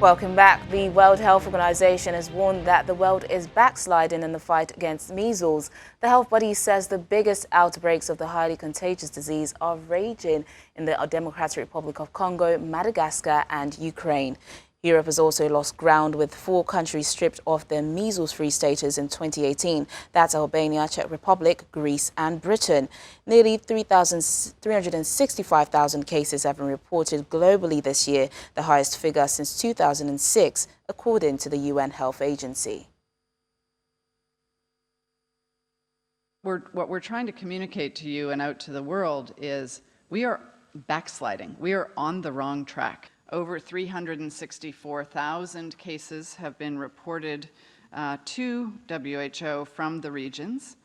Welcome back. The World Health Organization has warned that the world is backsliding in the fight against measles. The health body says the biggest outbreaks of the highly contagious disease are raging in the Democratic Republic of Congo, Madagascar and Ukraine. Europe has also lost ground with 4 countries stripped of their measles-free status in 2018. That's Albania, Czech Republic, Greece and Britain. Nearly 365,000 cases have been reported globally this year, the highest figure since 2006, according to the UN Health Agency. What we're trying to communicate to you and out to the world is we are backsliding. We are on the wrong track. Over 364,000 cases have been reported to WHO from the regions.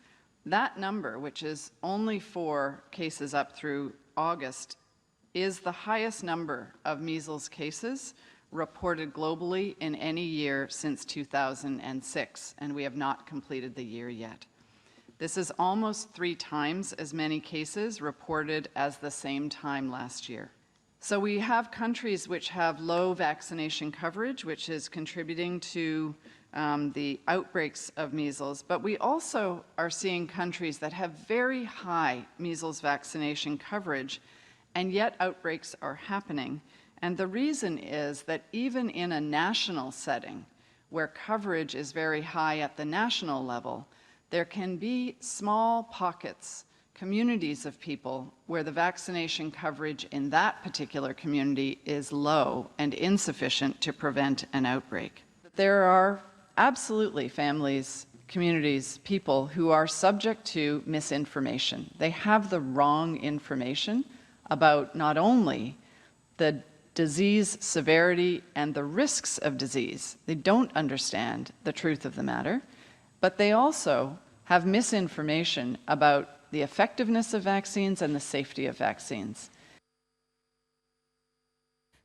That number, which is only 4 cases up through August, is the highest number of measles cases reported globally in any year since 2006, and we have not completed the year yet. This is almost 3 times as many cases reported as the same time last year. So we have countries which have low vaccination coverage, which is contributing to the outbreaks of measles, but we also are seeing countries that have very high measles vaccination coverage, and yet outbreaks are happening. And the reason is that even in a national setting, where coverage is very high at the national level, there can be small pockets, communities of people where the vaccination coverage in that particular community is low and insufficient to prevent an outbreak. There are absolutely families, communities, people who are subject to misinformation. They have the wrong information about not only the disease severity and the risks of disease. They don't understand the truth of the matter, but they also have misinformation about the effectiveness of vaccines and the safety of vaccines.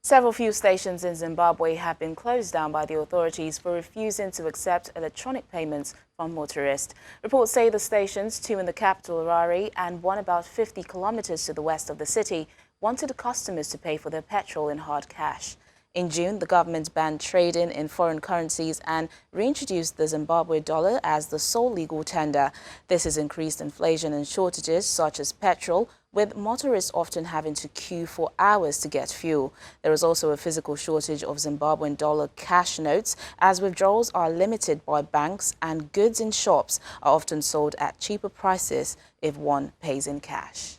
Several fuel stations in Zimbabwe have been closed down by the authorities for refusing to accept electronic payments from motorists. Reports say the stations, 2 in the capital Harare and 1 about 50 kilometers to the west of the city, wanted the customers to pay for their petrol in hard cash. In June, the government banned trading in foreign currencies and reintroduced the Zimbabwe dollar as the sole legal tender. This has increased inflation and shortages such as petrol, with motorists often having to queue for hours to get fuel. There is also a physical shortage of Zimbabwean dollar cash notes, as withdrawals are limited by banks and goods in shops are often sold at cheaper prices if one pays in cash.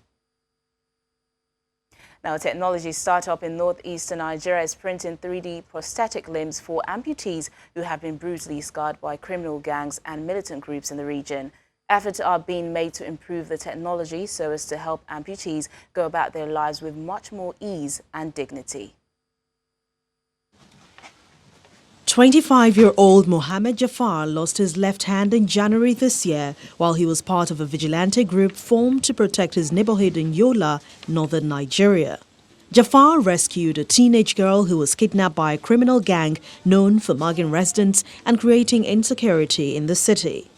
Now, a technology startup in northeastern Nigeria is printing 3D prosthetic limbs for amputees who have been brutally scarred by criminal gangs and militant groups in the region. Efforts are being made to improve the technology so as to help amputees go about their lives with much more ease and dignity. 25-year-old Mohammed Jafar lost his left hand in January this year while he was part of a vigilante group formed to protect his neighborhood in Yola, northern Nigeria. Jafar rescued a teenage girl who was kidnapped by a criminal gang known for mugging residents and creating insecurity in the city.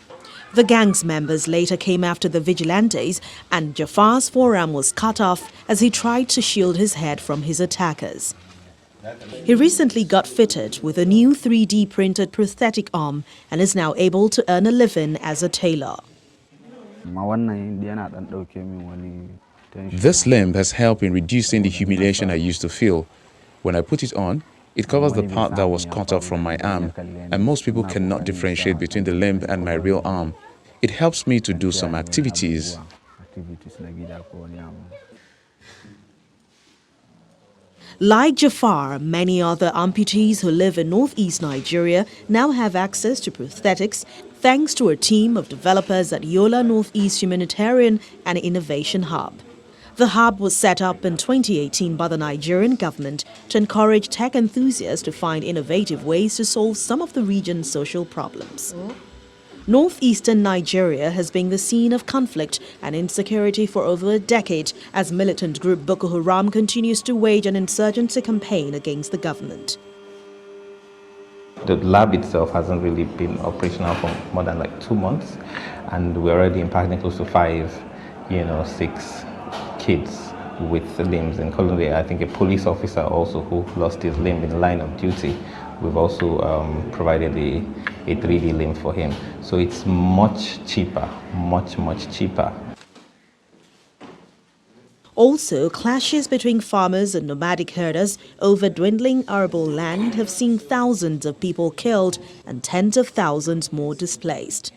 The gang's members later came after the vigilantes, and Jafar's forearm was cut off as he tried to shield his head from his attackers. He recently got fitted with a new 3D-printed prosthetic arm and is now able to earn a living as a tailor. This limb has helped in reducing the humiliation I used to feel. When I put it on, it covers the part that was cut off from my arm, and most people cannot differentiate between the limb and my real arm. It helps me to do some activities. Like Jafar, many other amputees who live in northeast Nigeria now have access to prosthetics thanks to a team of developers at Yola Northeast Humanitarian and Innovation Hub. The hub was set up in 2018 by the Nigerian government to encourage tech enthusiasts to find innovative ways to solve some of the region's social problems. Northeastern Nigeria has been the scene of conflict and insecurity for over a decade as militant group Boko Haram continues to wage an insurgency campaign against the government. The lab itself hasn't really been operational for more than 2 months, and we're already impacting close to 6 kids with limbs, including I think a police officer also who lost his limb in the line of duty We've also provided a 3D limb for him. So it's much cheaper, much cheaper. Also, clashes between farmers and nomadic herders over dwindling arable land have seen thousands of people killed and tens of thousands more displaced.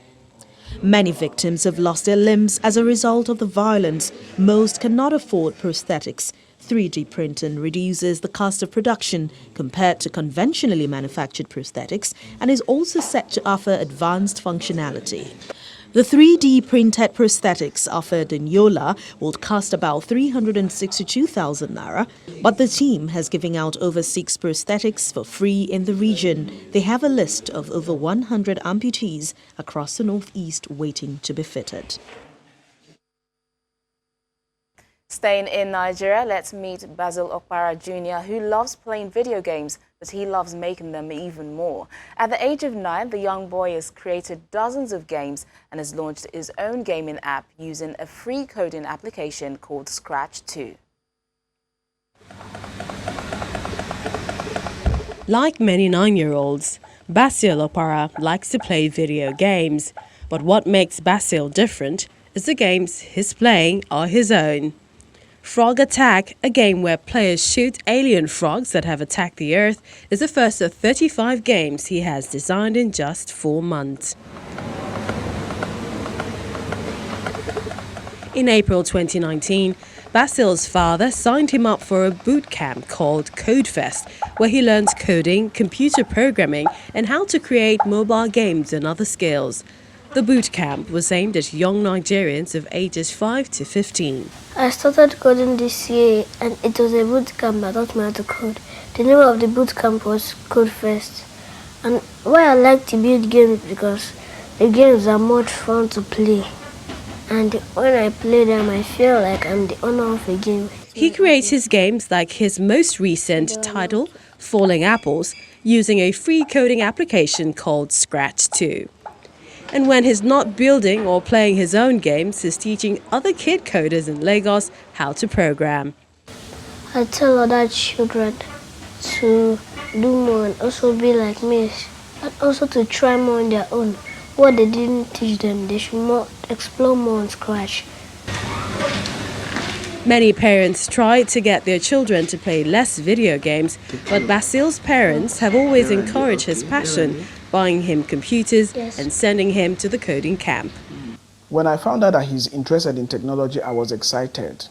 Many victims have lost their limbs as a result of the violence. Most cannot afford prosthetics. 3D printing reduces the cost of production compared to conventionally manufactured prosthetics and is also set to offer advanced functionality. The 3D printed prosthetics offered in Yola will cost about 362,000 naira, but the team has given out over 6 prosthetics for free in the region. They have a list of over 100 amputees across the northeast waiting to be fitted. Staying in Nigeria, let's meet Basil Okpara Jr., who loves playing video games, but he loves making them even more. At the age of 9, the young boy has created dozens of games and has launched his own gaming app using a free coding application called Scratch 2. Like many 9-year-olds, Basil Okpara likes to play video games. But what makes Basil different is the games he's playing are his own. Frog Attack, a game where players shoot alien frogs that have attacked the Earth, is the first of 35 games he has designed in just 4 months. In April 2019, Basil's father signed him up for a boot camp called CodeFest, where he learns coding, computer programming, and how to create mobile games and other skills. The boot camp was aimed at young Nigerians of ages 5 to 15. I started coding this year and it was a boot camp that taught me how to code. The name of the boot camp was CodeFest. And why I like to build games because the games are much fun to play. And when I play them, I feel like I'm the owner of a game. He creates his games like his most recent title, Falling Apples, using a free coding application called Scratch 2. And when he's not building or playing his own games, he's teaching other kid coders in Lagos how to program. I tell other children to do more and also be like me, and also to try more on their own. What they didn't teach them, they should explore more on Scratch. Many parents try to get their children to play less video games, but Basil's parents have always encouraged his passion, buying him computers and sending him to the coding camp. When I found out that he's interested in technology, I was excited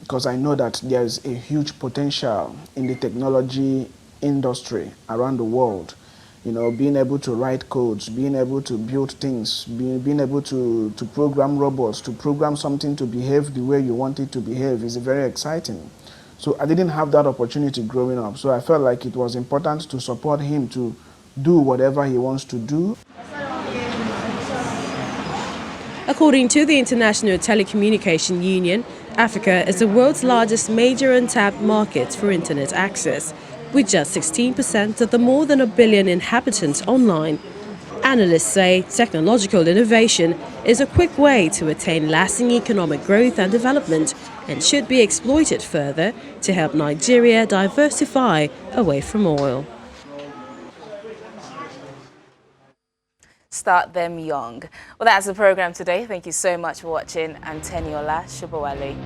because I know that there's a huge potential in the technology industry around the world. You know, being able to write codes, being able to build things, being able to program robots, to program something to behave the way you want it to behave is very exciting. So I didn't have that opportunity growing up. So I felt like it was important to support him to do whatever he wants to do. According to the International Telecommunication Union, Africa is the world's largest major untapped market for internet access, with just 16% of the more than 1 billion inhabitants online. Analysts say technological innovation is a quick way to attain lasting economic growth and development and should be exploited further to help Nigeria diversify away from oil. Start them young. Well, that's the program today. Thank you so much for watching. I'm Teniola Shubawale.